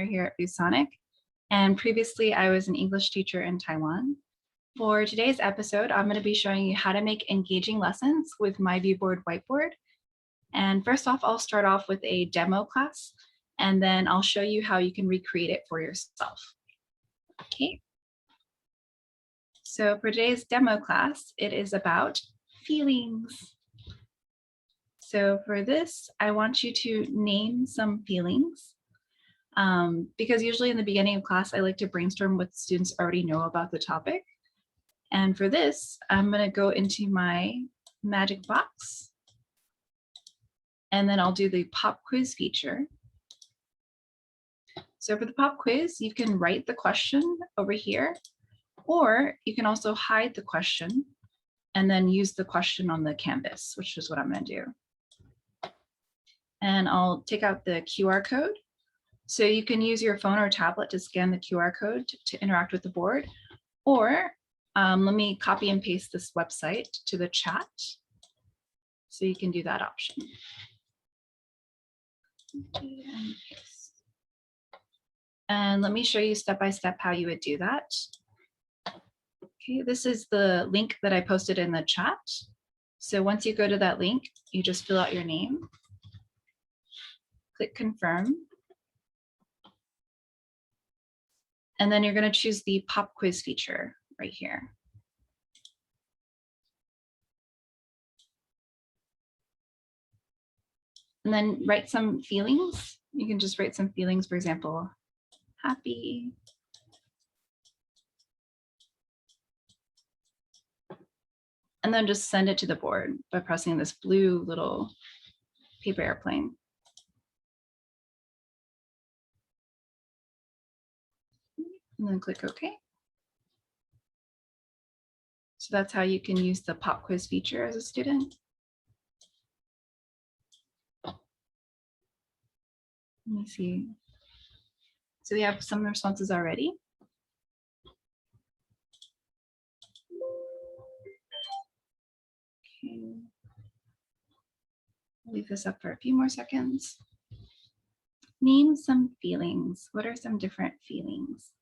designer here at ViewSonic, and previously I was an English teacher in Taiwan. For today's episode, I'm going to be showing you how to make engaging lessons with myViewBoard Whiteboard. And first off, I'll start off with a demo class, and then I'll show you how you can recreate it for yourself. Okay. So for today's demo class, it is about feelings. So for this, I want you to name some feelings. Because usually in the beginning of class, I like to brainstorm what students already know about the topic. And for this, I'm going to go into my magic box, and then I'll do the pop quiz feature. So for the pop quiz, you can write the question over here, or you can also hide the question and then use the question on the canvas, which is what I'm going to do. And I'll take out the QR code. So you can use your phone or tablet to scan the QR code to interact with the board, or let me copy and paste this website to the chat. So you can do that option. And let me show you step by step how you would do that. Okay, this is the link that I posted in the chat. So once you go to that link, you just fill out your name, click confirm, and then you're going to choose the pop quiz feature right here. And then write some feelings. You can just write some feelings, for example, happy, and then just send it to the board by pressing this blue little paper airplane. And then click OK. So that's how you can use the pop quiz feature as a student. Let me see. So we have some responses already. Okay. Leave this up for a few more seconds. Name some feelings. What are some different feelings?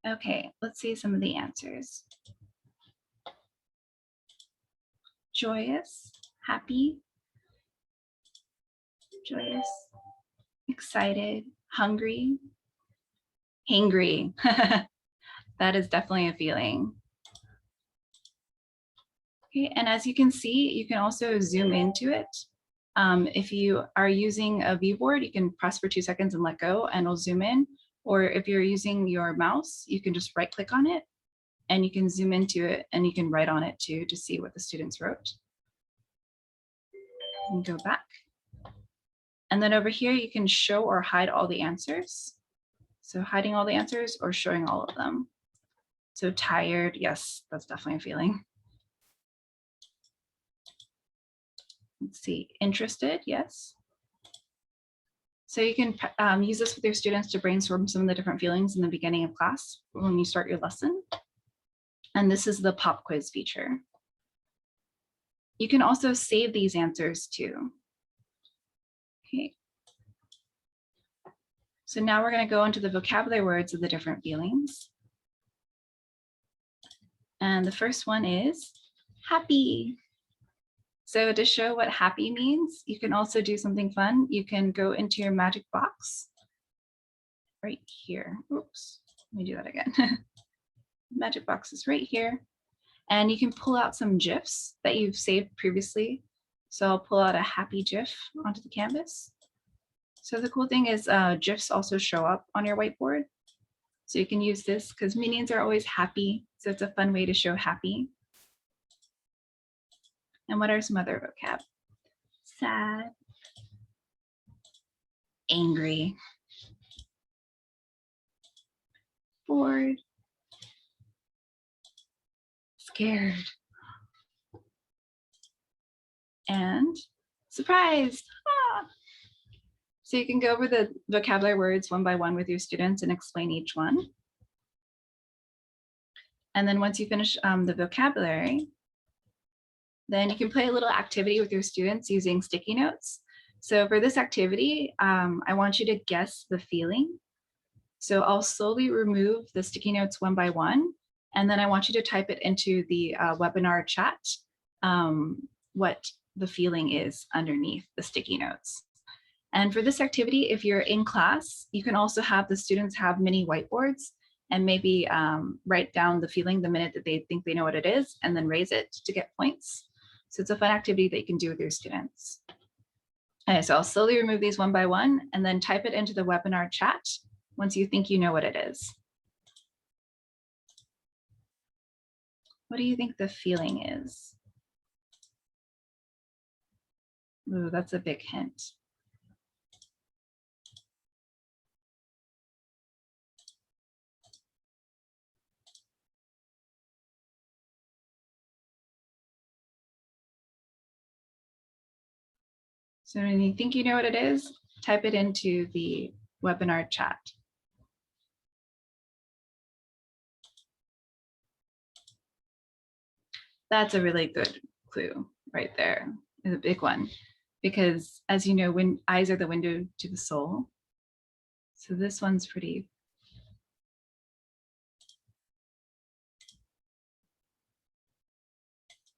Okay, let's see some of the answers. Joyous, happy, joyous, excited, hungry, hangry. That is definitely a feeling. Okay, and as you can see, you can also zoom into it. If you are using a viewboard, you can press for 2 seconds and let go and it'll zoom in. Or if you're using your mouse, you can just right click on it and you can zoom into it and you can write on it too to see what the students wrote. And go back. And then over here, you can show or hide all the answers. So hiding all the answers or showing all of them. So tired, yes, that's definitely a feeling. Let's see, interested, yes. So you can use this with your students to brainstorm some of the different feelings in the beginning of class when you start your lesson. And this is the pop quiz feature. You can also save these answers too. Okay. So now we're going to go into the vocabulary words of the different feelings. And the first one is happy. So to show what happy means, you can also do something fun. You can go into your magic box right here. Oops, let me do that again. Magic box is right here. And you can pull out some GIFs that you've saved previously. So I'll pull out a happy GIF onto the canvas. So the cool thing is GIFs also show up on your whiteboard. So you can use this because meanings are always happy. So it's a fun way to show happy. And what are some other vocab? Sad, angry, bored, scared, and surprised. Ah. So you can go over the vocabulary words one by one with your students and explain each one. And then once you finish the vocabulary, Then you can play a little activity with your students using sticky notes. So for this activity, I want you to guess the feeling. So I'll slowly remove the sticky notes one by one, and then I want you to type it into the webinar chat, what the feeling is underneath the sticky notes. And for this activity, if you're in class, you can also have the students have mini whiteboards and maybe write down the feeling the minute that they think they know what it is, and then raise it to get points. So it's a fun activity that you can do with your students. Okay, so I'll slowly remove these one by one and then type it into the webinar chat once you think you know what it is. What do you think the feeling is? Ooh, that's a big hint. So when you think you know what it is, type it into the webinar chat. That's a really good clue right there. Is a big one, because as you know, when eyes are the window to the soul. So this one's pretty.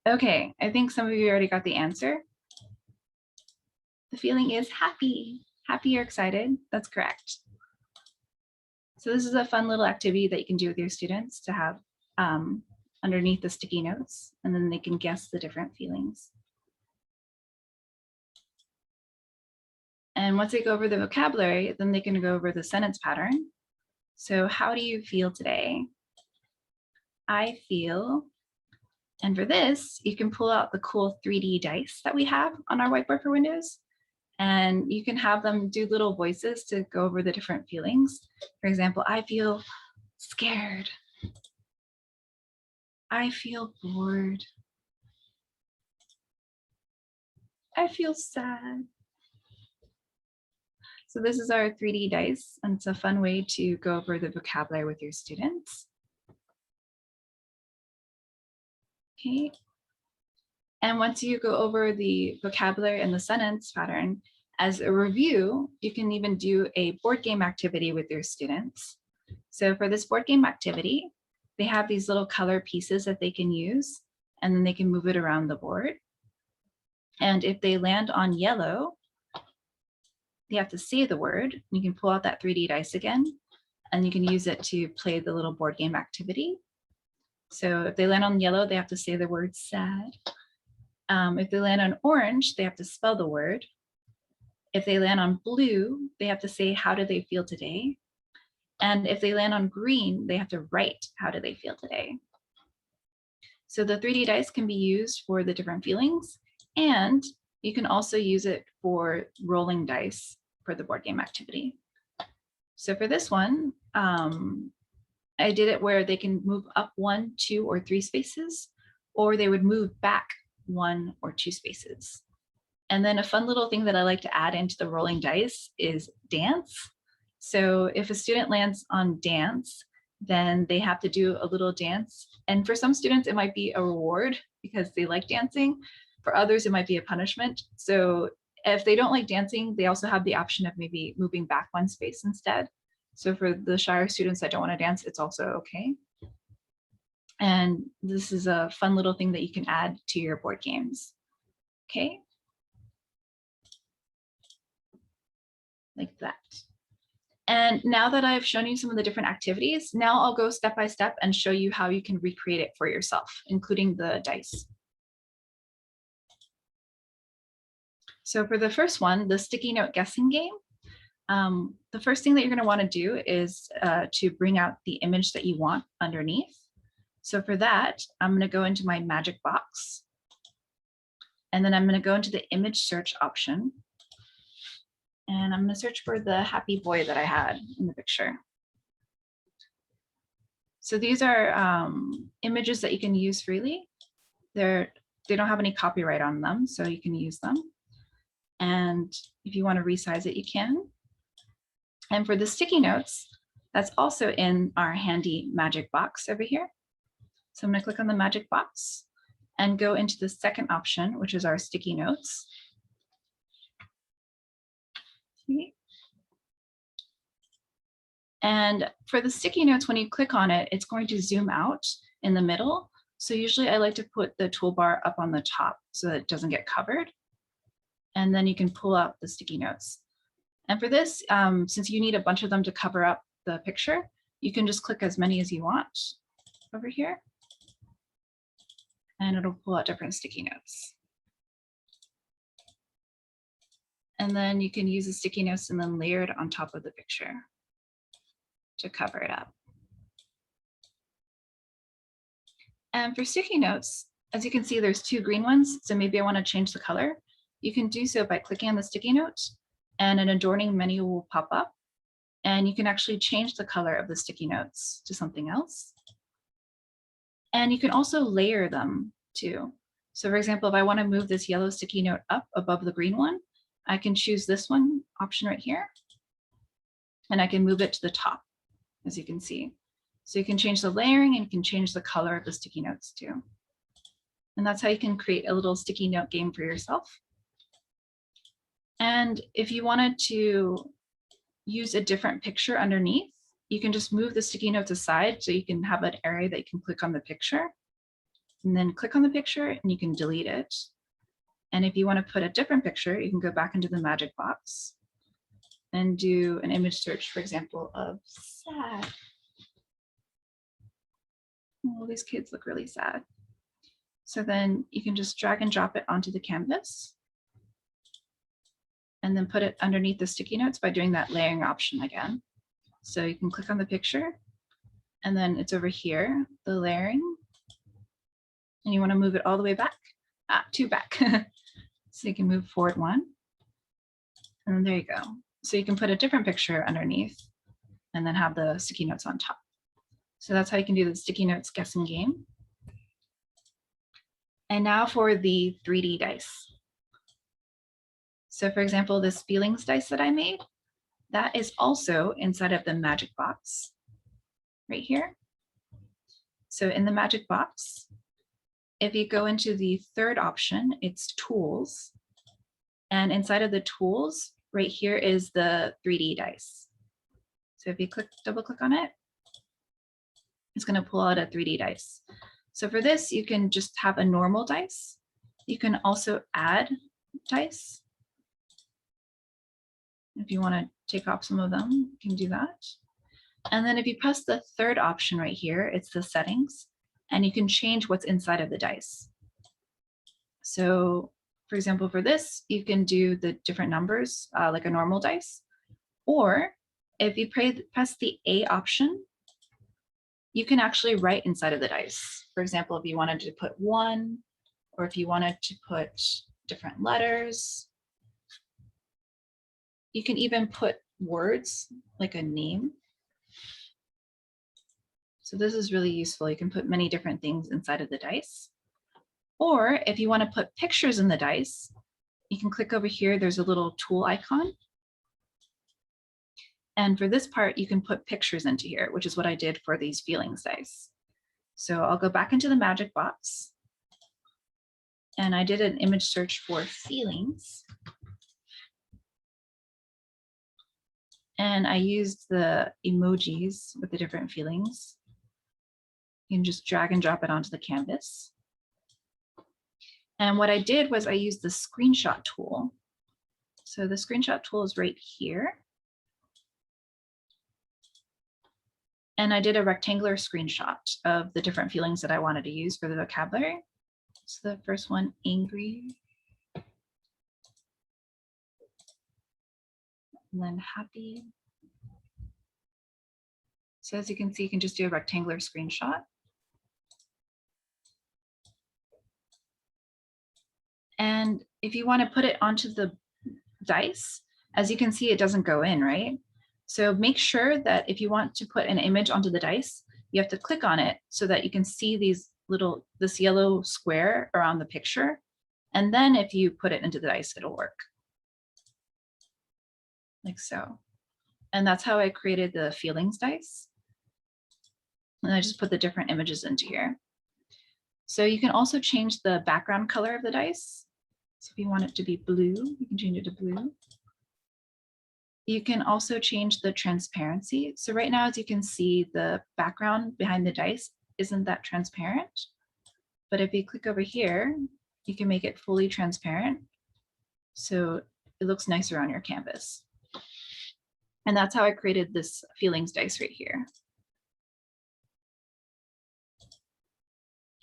Okay, I think some of you already got the answer. The feeling is happy. Happy or excited, that's correct. So this is a fun little activity that you can do with your students to have underneath the sticky notes, and then they can guess the different feelings. And once they go over the vocabulary, then they can go over the sentence pattern. So how do you feel today? I feel. And for this, you can pull out the cool 3D dice that we have on our Whiteboard for Windows. And you can have them do little voices to go over the different feelings. For example, I feel scared. I feel bored. I feel sad. So this is our 3D dice, and it's a fun way to go over the vocabulary with your students. Okay. And once you go over the vocabulary and the sentence pattern, as a review, you can even do a board game activity with your students. So for this board game activity, they have these little color pieces that they can use, and then they can move it around the board. And if they land on yellow, they have to say the word. You can pull out that 3D dice again, and you can use it to play the little board game activity. So if they land on yellow, they have to say the word sad. If they land on orange, they have to spell the word. If they land on blue, they have to say, how do they feel today? And if they land on green, they have to write, how do they feel today? So the 3D dice can be used for the different feelings, and you can also use it for rolling dice for the board game activity. So for this one, I did it where they can move up 1, 2, or 3 spaces, or they would move back 1 or 2 spaces. And then a fun little thing that I like to add into the rolling dice is dance. So if a student lands on dance, then they have to do a little dance. And for some students, it might be a reward because they like dancing. For others, it might be a punishment. So if they don't like dancing, they also have the option of maybe moving back 1 space instead. So for the shyer students that don't want to dance, it's also okay. And this is a fun little thing that you can add to your board games. Okay. Like that. And now that I've shown you some of the different activities, now I'll go step by step and show you how you can recreate it for yourself, including the dice. So for the first one, the sticky note guessing game, the first thing that you're going to want to do is to bring out the image that you want underneath. So for that, I'm going to go into my magic box, and then I'm going to go into the image search option. And I'm going to search for the happy boy that I had in the picture. So these are images that you can use freely. They don't have any copyright on them, so you can use them. And if you want to resize it, you can. And for the sticky notes, that's also in our handy magic box over here. So I'm going to click on the magic box. and go into the second option, which is our sticky notes. Okay. And for the sticky notes, when you click on it, it's going to zoom out in the middle. So usually I like to put the toolbar up on the top so that it doesn't get covered. And then you can pull out the sticky notes. And for this, since you need a bunch of them to cover up the picture, you can just click as many as you want over here. And it'll pull out different sticky notes. And then you can use the sticky notes and then layer it on top of the picture to cover it up. And for sticky notes, as you can see, there's two green ones. So maybe I want to change the color. You can do so by clicking on the sticky note and an adorning menu will pop up. And you can actually change the color of the sticky notes to something else. And you can also layer them too. So for example, if I want to move this yellow sticky note up above the green one, I can choose this one option right here. And I can move it to the top, as you can see. So you can change the layering and you can change the color of the sticky notes too. And that's how you can create a little sticky note game for yourself. And if you wanted to use a different picture underneath, you can just move the sticky notes aside so you can have an area that you can click on the picture and then click on the picture and you can delete it. And if you want to put a different picture, you can go back into the magic box and do an image search, for example, of sad. Oh, these kids look really sad. So then you can just drag and drop it onto the canvas and then put it underneath the sticky notes by doing that layering option again. So you can click on the picture and then it's over here, the layering, and you want to move it all the way back, two back. So you can move forward one, and then there you go. So you can put a different picture underneath and then have the sticky notes on top. So that's how you can do the sticky notes guessing game. And now for the 3D dice. So for example, this feelings dice that I made, that is also inside of the magic box right here. So in the magic box, if you go into the third option, it's tools. And inside of the tools, right here is the 3D dice. So if you double click on it, it's going to pull out a 3D dice. So for this, you can just have a normal dice. You can also add dice. If you want to take off some of them, you can do that. And then if you press the third option right here, it's the settings, and you can change what's inside of the dice. So for example, for this, you can do the different numbers like a normal dice. Or if you press the A option, you can actually write inside of the dice. For example, if you wanted to put 1, or if you wanted to put different letters, you can even put words like a name. So this is really useful. You can put many different things inside of the dice. Or if you want to put pictures in the dice, you can click over here. There's a little tool icon. And for this part, you can put pictures into here, which is what I did for these feelings dice. So I'll go back into the magic box. And I did an image search for feelings. And I used the emojis with the different feelings. You can just drag and drop it onto the canvas. And what I did was I used the screenshot tool. So the screenshot tool is right here. And I did a rectangular screenshot of the different feelings that I wanted to use for the vocabulary. So the first one, angry. And then happy. So as you can see, you can just do a rectangular screenshot. And if you want to put it onto the dice, as you can see, it doesn't go in, right? So make sure that if you want to put an image onto the dice, you have to click on it so that you can see this yellow square around the picture. And then if you put it into the dice, it'll work. Like so. And that's how I created the feelings dice. And I just put the different images into here. So you can also change the background color of the dice. So if you want it to be blue, you can change it to blue. You can also change the transparency. So right now, as you can see, the background behind the dice isn't that transparent. But if you click over here, you can make it fully transparent. So it looks nicer on your canvas. And that's how I created this feelings dice right here.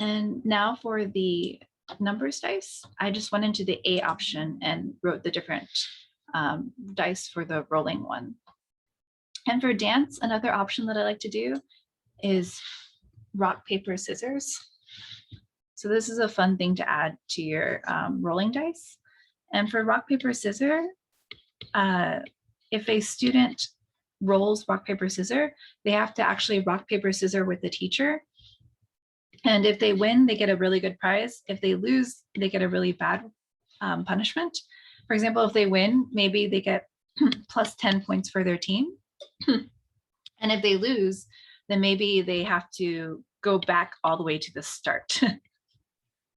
And now for the numbers dice, I just went into the A option and wrote the different dice for the rolling one. And for dance, another option that I like to do is rock, paper, scissors. So this is a fun thing to add to your rolling dice. And for rock, paper, scissors, if a student rolls rock, paper, scissors, they have to actually rock, paper, scissors with the teacher. And if they win, they get a really good prize. If they lose, they get a really bad punishment. For example, if they win, maybe they get plus 10 points for their team. And if they lose, then maybe they have to go back all the way to the start.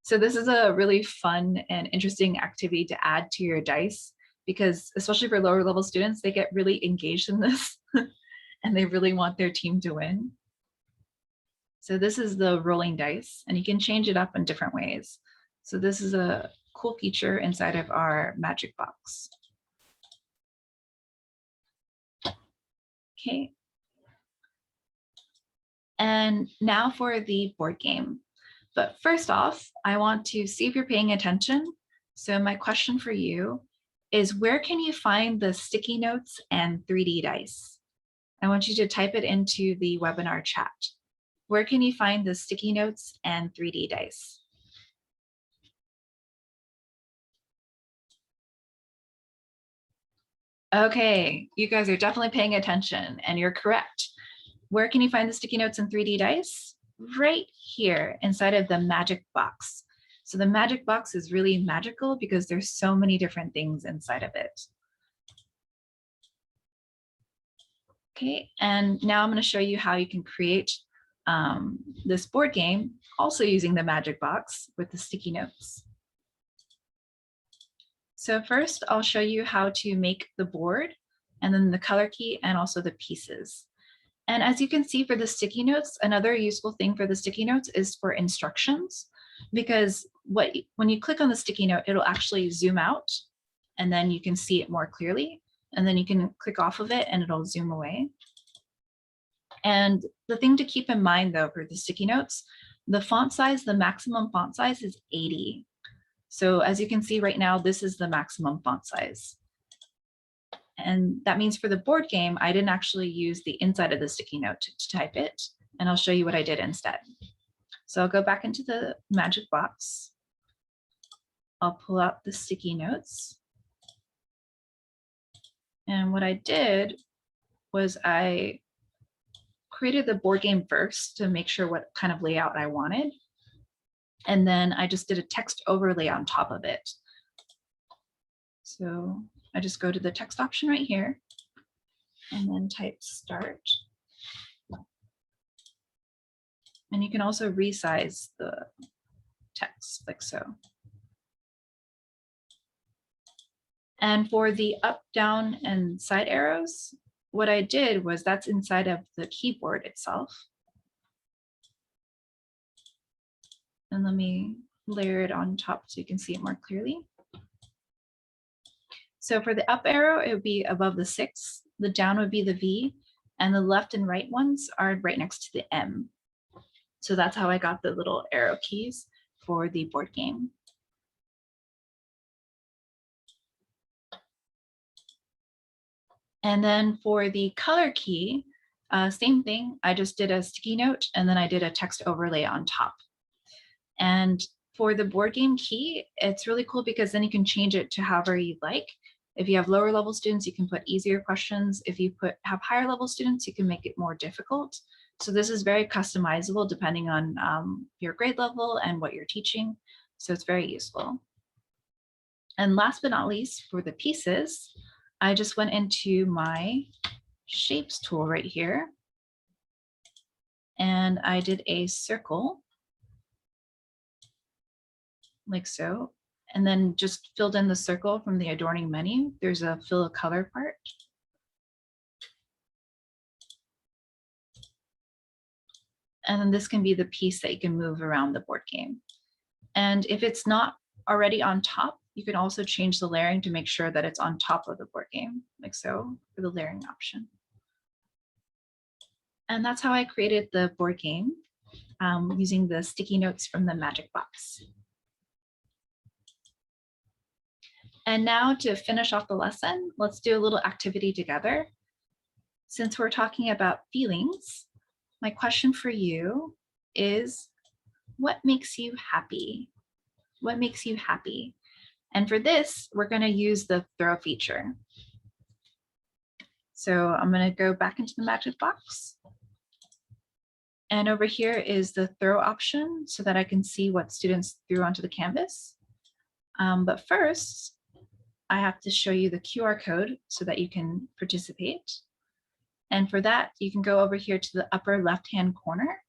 So this is a really fun and interesting activity to add to your dice, because especially for lower level students, they get really engaged in this and they really want their team to win. So this is the rolling dice, and you can change it up in different ways. So this is a cool feature inside of our magic box. Okay. And now for the board game. But first off, I want to see if you're paying attention. So my question for you is, where can you find the sticky notes and 3D dice? I want you to type it into the webinar chat. Where can you find the sticky notes and 3D dice? Okay, you guys are definitely paying attention and you're correct. Where can you find the sticky notes and 3D dice? Right here inside of the magic box. So the magic box is really magical because there's so many different things inside of it. Okay, and now I'm going to show you how you can create this board game also using the magic box with the sticky notes. So first I'll show you how to make the board and then the color key and also the pieces. And as you can see for the sticky notes, another useful thing for the sticky notes is for instructions, because when you click on the sticky note, it'll actually zoom out and then you can see it more clearly. And then you can click off of it and it'll zoom away. And the thing to keep in mind though, for the sticky notes, the font size, the maximum font size is 80. So as you can see right now, this is the maximum font size. And that means for the board game, I didn't actually use the inside of the sticky note to type it. And I'll show you what I did instead. So I'll go back into the magic box. I'll pull out the sticky notes. And what I did was I created the board game first to make sure what kind of layout I wanted. And then I just did a text overlay on top of it. So I just go to the text option right here and then type start. And you can also resize the text like so. And for the up, down, and side arrows, what I did was that's inside of the keyboard itself. And let me layer it on top so you can see it more clearly. So for the up arrow, it would be above the 6, the down would be the V, and the left and right ones are right next to the M. So that's how I got the little arrow keys for the board game. And then for the color key, same thing. I just did a sticky note and then I did a text overlay on top. And for the board game key, it's really cool because then you can change it to however you like. If you have lower level students, you can put easier questions. If you have higher level students, you can make it more difficult. So this is very customizable depending on your grade level and what you're teaching. So it's very useful. And last but not least, for the pieces, I just went into my shapes tool right here. And I did a circle. like so. And then just filled in the circle from the adorning menu. There's a fill a color part. And then this can be the piece that you can move around the board game. And if it's not already on top, you can also change the layering to make sure that it's on top of the board game, like so, for the layering option. And that's how I created the board game using the sticky notes from the Magic Box. And now to finish off the lesson, let's do a little activity together. Since we're talking about feelings, my question for you is, what makes you happy? What makes you happy? And for this, we're going to use the throw feature. So I'm going to go back into the Magic Box. And over here is the throw option so that I can see what students threw onto the canvas. But first, I have to show you the QR code so that you can participate. And for that, you can go over here to the upper left-hand corner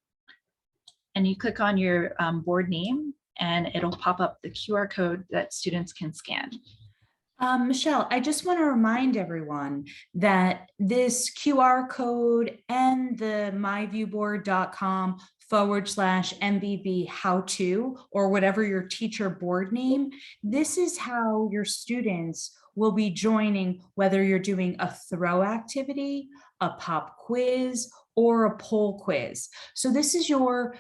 and you click on your board name and it'll pop up the QR code that students can scan. Michelle, I just want to remind everyone that this QR code and the myviewboard.com/MVB how-to, or whatever your teacher board name, this is how your students will be joining, whether you're doing a throw activity, a pop quiz, or a poll quiz. So this is your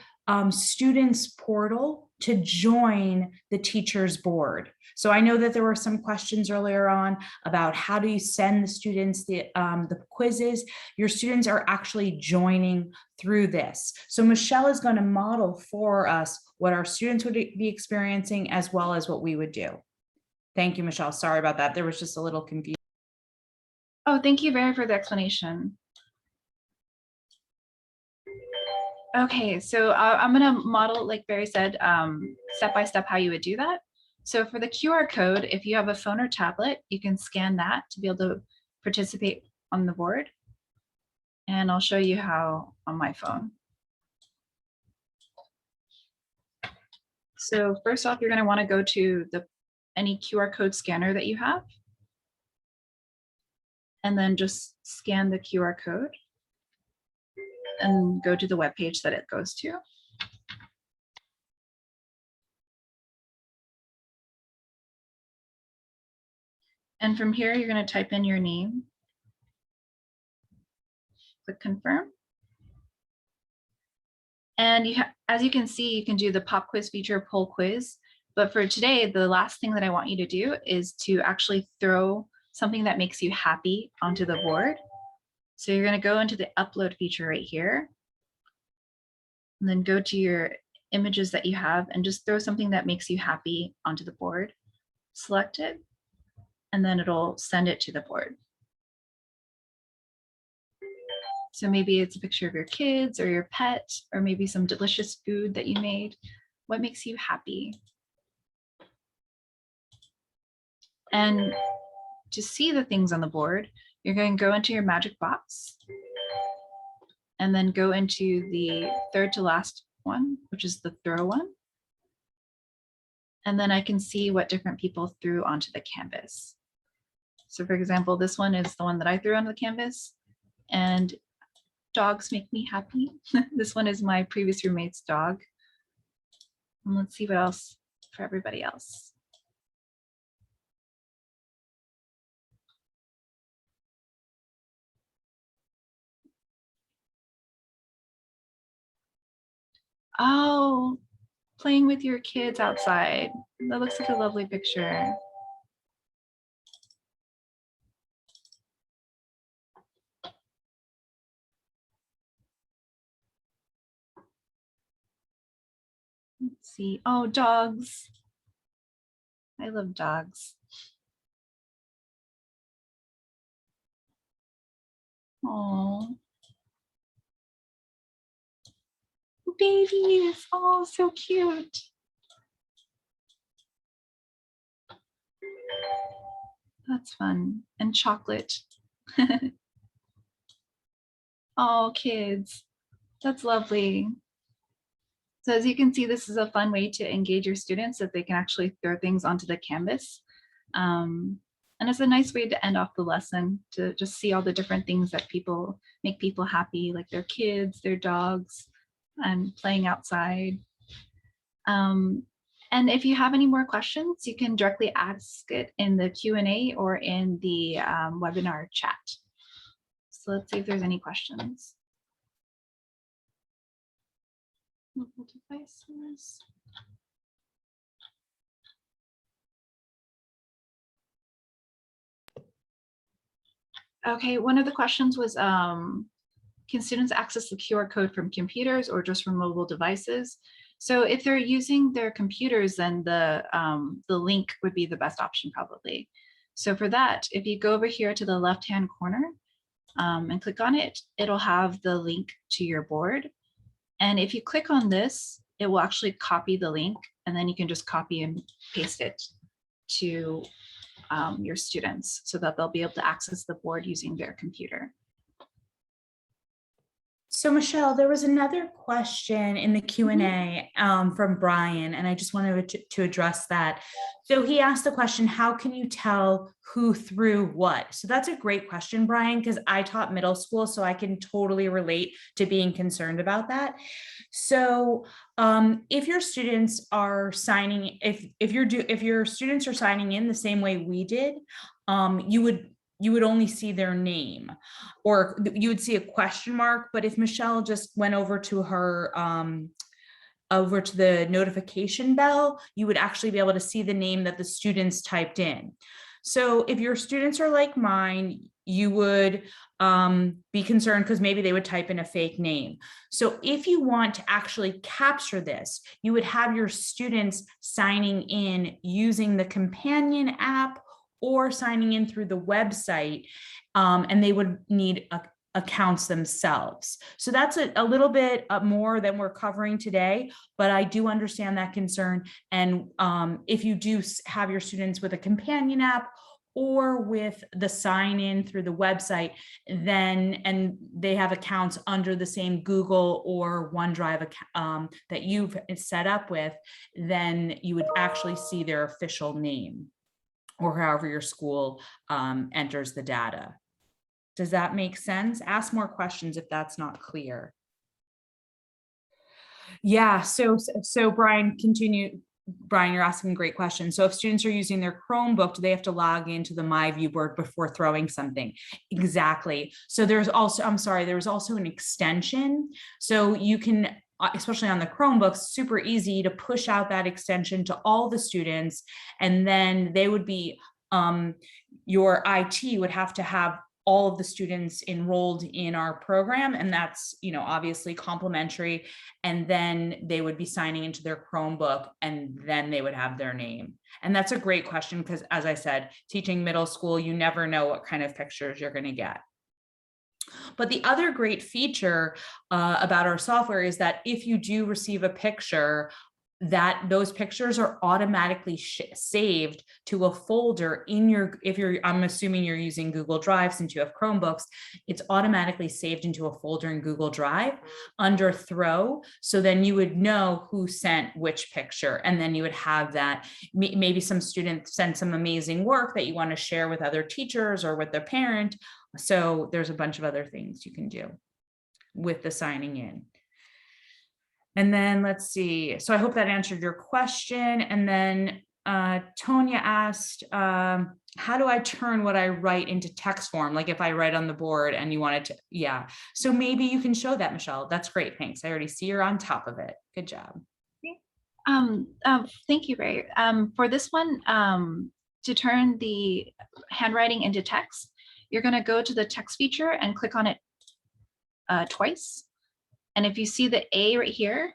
students portal to join the teacher's board. So I know that there were some questions earlier on about how do you send the students the quizzes. Your students are actually joining through this. So Michelle is going to model for us what our students would be experiencing as well as what we would do. Thank you, Michelle. Sorry about that. There was just a little confusion. Oh, thank you very for the explanation. Okay, so I'm going to model, like Barry said, step by step how you would do that. So for the QR code, if you have a phone or tablet, you can scan that to be able to participate on the board. And I'll show you how on my phone. So first off, you're going to want to go to any QR code scanner that you have. And then just scan the QR code and go to the web page that it goes to. And from here, you're going to type in your name. Click confirm. And as you can see, you can do the pop quiz feature, poll quiz. But for today, the last thing that I want you to do is to actually throw something that makes you happy onto the board. So you're going to go into the upload feature right here. And then go to your images that you have and just throw something that makes you happy onto the board. Select it, and then it'll send it to the board. So maybe it's a picture of your kids or your pet, or maybe some delicious food that you made. What makes you happy? And to see the things on the board, you're going to go into your Magic Box and then go into the third to last one, which is the throw one. And then I can see what different people threw onto the canvas. So for example, this one is the one that I threw onto the canvas, and dogs make me happy. This one is my previous roommate's dog. And let's see what else for everybody else. Oh, playing with your kids outside. That looks like a lovely picture. Let's see. Oh, dogs. I love dogs. Oh, babies. Oh, so cute. That's fun. And chocolate. Oh, kids. That's lovely. So as you can see, this is a fun way to engage your students that they can actually throw things onto the canvas. And it's a nice way to end off the lesson, to just see all the different things that make people happy, like their kids, their dogs, and playing outside. And if you have any more questions, you can directly ask it in the Q&A or in the webinar chat. So let's see if there's any questions. Mobile devices. Okay, one of the questions was, can students access the QR code from computers or just from mobile devices? So if they're using their computers, then the link would be the best option probably. So for that, if you go over here to the left-hand corner and click on it, it'll have the link to your board. And if you click on this, it will actually copy the link, and then you can just copy and paste it to your students so that they'll be able to access the board using their computer. So Michelle, there was another question in the Q&A from Brian, and I just wanted to address that. So he asked the question, how can you tell who threw what? So that's a great question, Brian, because I taught middle school, so I can totally relate to being concerned about that. So if your students are signing, if your students are signing in the same way we did, you would only see their name, or you would see a question mark. But if Michelle just went over to her, over to the notification bell, you would actually be able to see the name that the students typed in. So if your students are like mine, you would be concerned because maybe they would type in a fake name. So if you want to actually capture this, you would have your students signing in using the companion app or signing in through the website, and they would need accounts themselves. So that's a little bit more than we're covering today, but I do understand that concern. And if you do have your students with a companion app or with the sign in through the website, then, and they have accounts under the same Google or OneDrive account that you've set up with, then you would actually see their official name, or however your school enters the data. Does that make sense? Ask more questions if that's not clear. Yeah, so Brian, continue. Brian, you're asking great questions. So if students are using their Chromebook, do they have to log into the myViewBoard before throwing something? Exactly. So there's also, I'm sorry, there was also an extension. So you can, especially on the Chromebooks, super easy to push out that extension to all the students. And then they would be, your IT would have to have all of the students enrolled in our program. And that's, obviously complimentary. And then they would be signing into their Chromebook, and then they would have their name. And that's a great question, because as I said, teaching middle school, you never know what kind of pictures you're going to get. But the other great feature about our software is that if you do receive a picture, that those pictures are automatically saved to a folder in your, I'm assuming you're using Google Drive since you have Chromebooks, it's automatically saved into a folder in Google Drive under throw. So then you would know who sent which picture, and then you would have that. Maybe some student sent some amazing work that you want to share with other teachers or with their parent. So there's a bunch of other things you can do with the signing in. And then let's see. So I hope that answered your question. And then Tonya asked, how do I turn what I write into text form? Like if I write on the board and you wanted to, yeah. So maybe you can show that, Michelle. That's great. Thanks. I already see you're on top of it. Good job. Thank you, Ray. For this one, to turn the handwriting into text, you're going to go to the text feature and click on it twice. And if you see the A right here,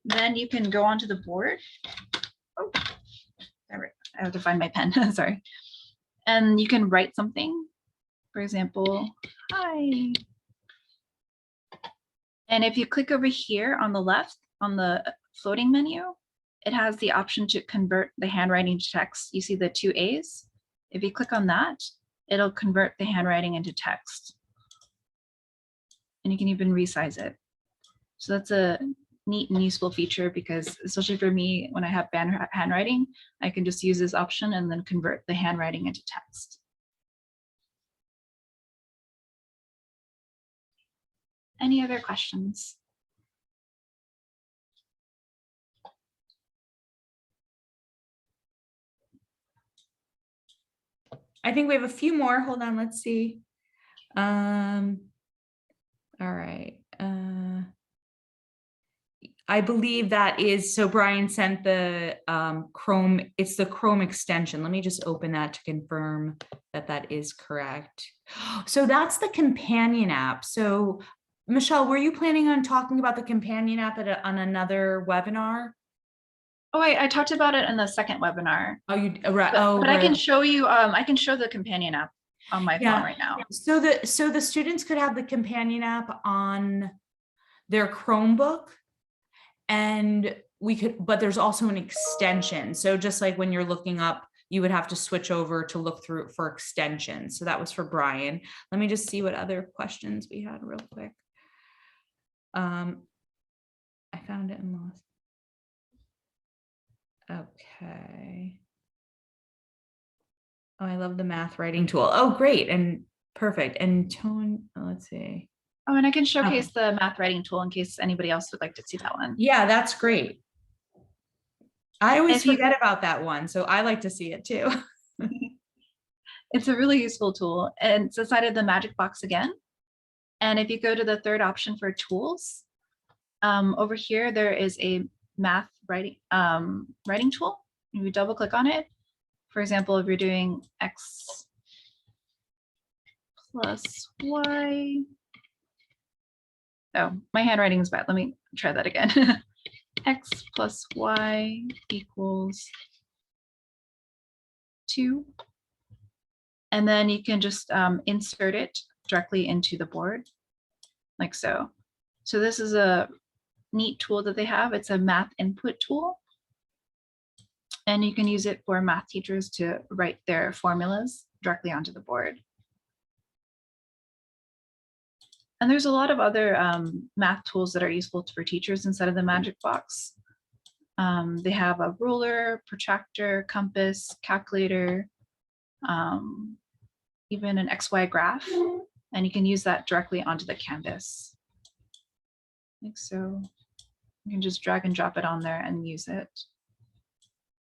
then you can go onto the board. Oh, I have to find my pen, sorry. And you can write something, for example, hi. And if you click over here on the left, on the floating menu, it has the option to convert the handwriting to text. You see the two A's. If you click on that, it'll convert the handwriting into text. And you can even resize it. So that's a neat and useful feature because especially for me, when I have bad handwriting, I can just use this option and then convert the handwriting into text. Any other questions? I think we have a few more. Hold on, let's see. All right. I believe that is, so Brian sent the Chrome, it's the Chrome extension. Let me just open that to confirm that that is correct. So that's the companion app. So Michelle, were you planning on talking about the companion app on another webinar? Oh, I talked about it in the second webinar. Oh, you right. But I can show you, I can show the companion app on my phone right now. So the students could have the companion app on their Chromebook, and we could, but there's also an extension. So just like when you're looking up, you would have to switch over to look through for extensions. So that was for Brian. Let me just see what other questions we had real quick. I found it and lost. Okay. Oh, I love the math writing tool. Oh, great. And perfect. And tone, let's see. Oh, and I can showcase the math writing tool in case anybody else would like to see that one. Yeah, that's great. I always forget about that one, so I like to see it too. It's a really useful tool, and it's inside of the magic box again. And if you go to the third option for tools, over here there is a math writing tool. If you double click on it, for example, if you're doing x plus y. Oh, my handwriting is bad. Let me try that again. X plus y equals 2. And then you can just insert it directly into the board, like so. So this is a neat tool that they have. It's a math input tool. And you can use it for math teachers to write their formulas directly onto the board. And there's a lot of other math tools that are useful for teachers inside of the magic box. They have a ruler, protractor, compass, calculator, even an XY graph, and you can use that directly onto the canvas. Like so, you can just drag and drop it on there and use it.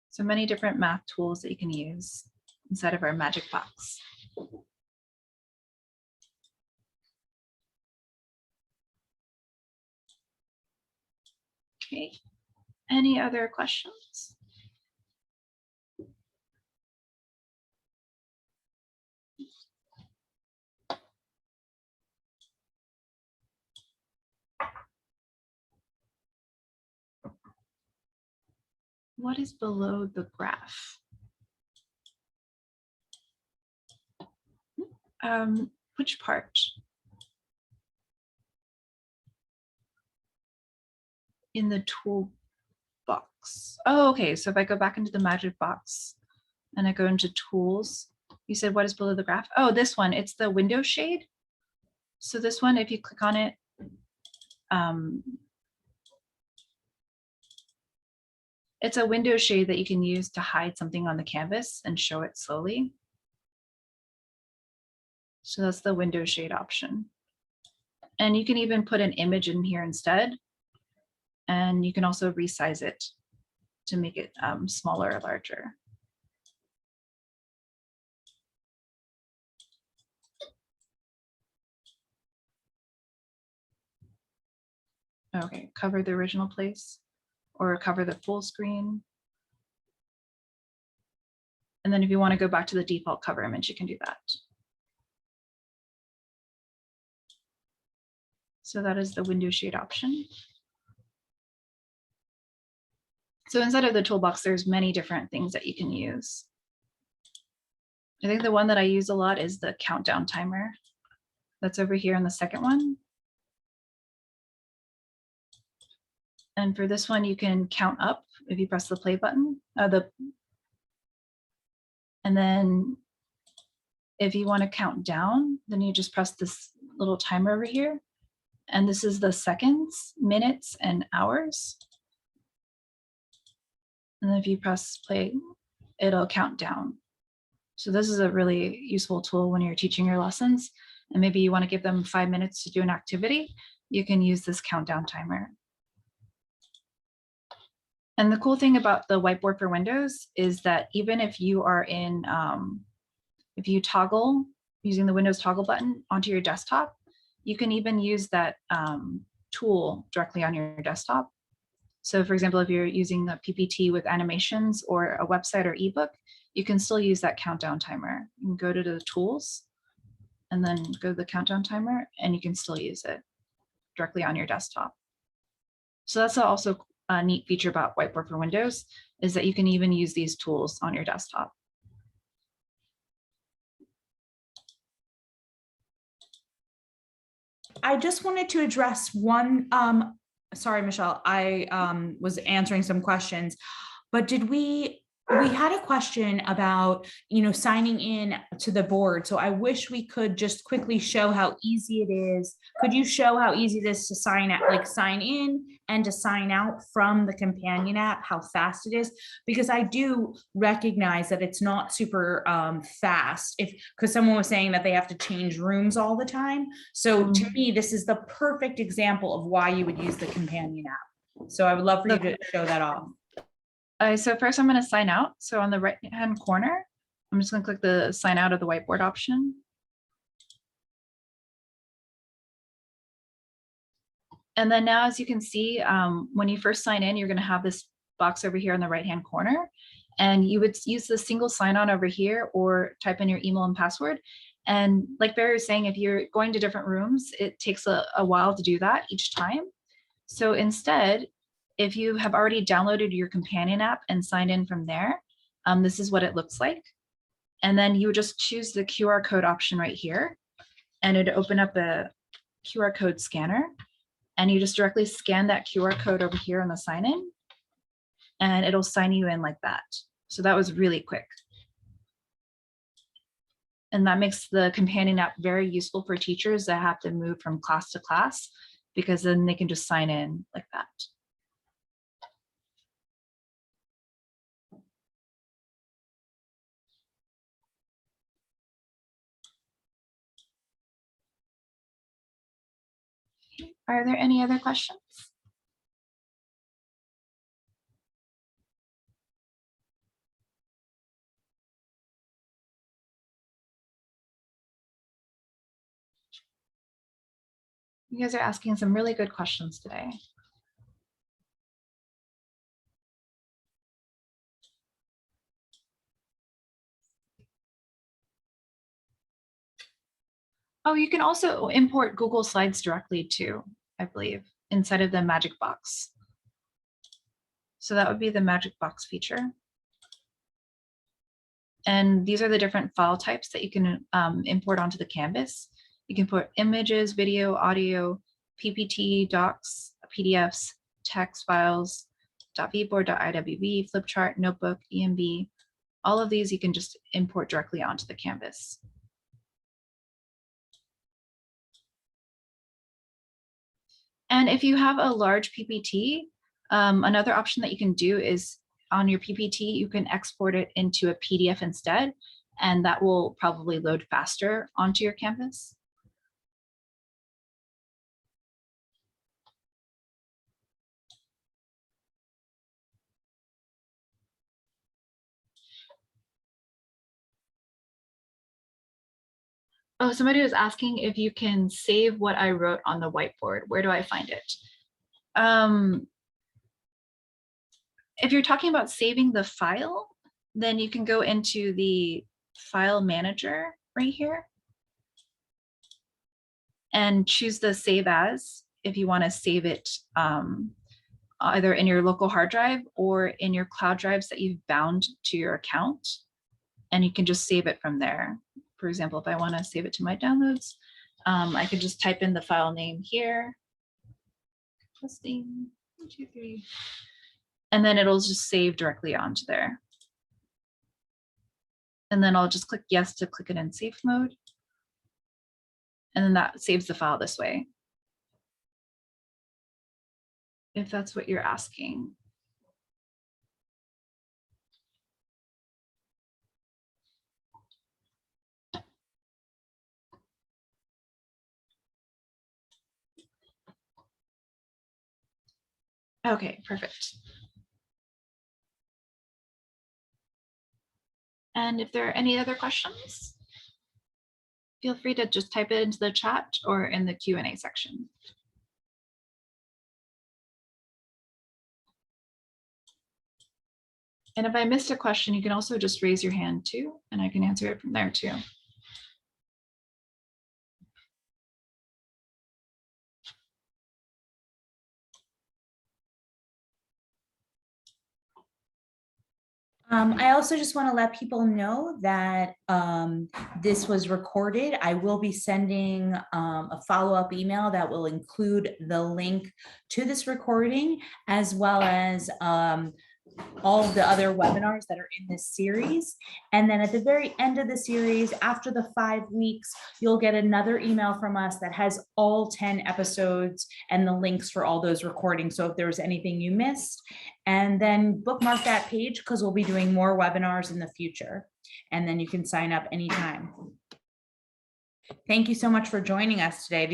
So many different math tools that you can use inside of our magic box. Okay, any other questions? What is below the graph? Which part? In the toolbox. Oh, okay. So if I go back into the magic box and I go into tools, you said what is below the graph? Oh, this one, it's the window shade. So this one, if you click on it, it's a window shade that you can use to hide something on the canvas and show it slowly. So that's the window shade option. And you can even put an image in here instead. And you can also resize it to make it smaller or larger. Okay, cover the original place or cover the full screen. And then if you want to go back to the default cover image, you can do that. So that is the window shade option. So inside of the toolbox, there's many different things that you can use. I think the one that I use a lot is the countdown timer. That's over here in the second one. And for this one, you can count up if you press the play button. And then if you want to count down, then you just press this little timer over here. And this is the seconds, minutes, and hours. And then if you press play, it'll count down. So this is a really useful tool when you're teaching your lessons, and maybe you want to give them 5 minutes to do an activity, you can use this countdown timer. And the cool thing about the whiteboard for Windows is that even if you are in, if you toggle using the Windows toggle button onto your desktop, you can even use that tool directly on your desktop. So for example, if you're using a PPT with animations or a website or ebook, you can still use that countdown timer. You can go to the tools and then go to the countdown timer, and you can still use it directly on your desktop. So that's also a neat feature about Whiteboard for Windows, is that you can even use these tools on your desktop. I just wanted to address one, sorry, Michelle, I was answering some questions, but we had a question about, signing in to the board. So I wish we could just quickly show how easy it is. Could you show how easy it is to sign in and to sign out from the companion app, how fast it is? Because I do recognize that it's not super fast, because someone was saying that they have to change rooms all the time. So to me, this is the perfect example of why you would use the companion app. So I would love for you to show that off. So first I'm going to sign out. So on the right hand corner, I'm just going to click the sign out of the whiteboard option. And then now, as you can see, when you first sign in, you're going to have this box over here in the right hand corner. And you would use the single sign on over here or type in your email and password. And like Barry was saying, if you're going to different rooms, it takes a while to do that each time. So instead, if you have already downloaded your companion app and signed in from there, this is what it looks like. And then you would just choose the QR code option right here, and it'd open up a QR code scanner. And you just directly scan that QR code over here on the sign in, and it'll sign you in like that. So that was really quick. And that makes the companion app very useful for teachers that have to move from class to class, because then they can just sign in like that. Are there any other questions? You guys are asking some really good questions today. Oh, you can also import Google Slides directly too, I believe, inside of the Magic Box. So that would be the Magic Box feature. And these are the different file types that you can import onto the Canvas. You can put images, video, audio, PPT, docs, PDFs, text files, .vboard, .iwb, flipchart, notebook, EMB. All of these you can just import directly onto the Canvas. And if you have a large PPT, another option that you can do is on your PPT, you can export it into a PDF instead, and that will probably load faster onto your Canvas. Oh, somebody was asking if you can save what I wrote on the whiteboard. Where do I find it? If you're talking about saving the file, then you can go into the file manager right here and choose the save as if you want to save it either in your local hard drive or in your cloud drives that you've bound to your account. And you can just save it from there. For example, if I want to save it to my downloads, I can just type in the file name here. Testing 1, 2, 3. And then it'll just save directly onto there. And then I'll just click yes to click it in safe mode. And then that saves the file this way. if that's what you're asking. Okay, perfect. And if there are any other questions, feel free to just type it into the chat or in the Q&A section. And if I missed a question, you can also just raise your hand too, and I can answer it from there too. I also just want to let people know that this was recorded. I will be sending a follow-up email that will include the link to this recording, as well as all of the other webinars that are in this series. And then at the very end of the series, after the 5 weeks, you'll get another email from us that has all 10 episodes and the links for all those recordings. So if there was anything you missed, and then bookmark that page because we'll be doing more webinars in the future. And then you can sign up anytime. Thank you so much for joining us today.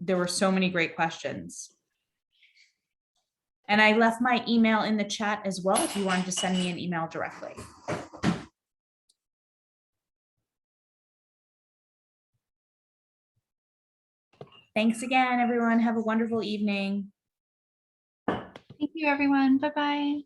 There were so many great questions. And I left my email in the chat as well if you wanted to send me an email directly. Thanks again, everyone. Have a wonderful evening. Thank you, everyone. Bye-bye.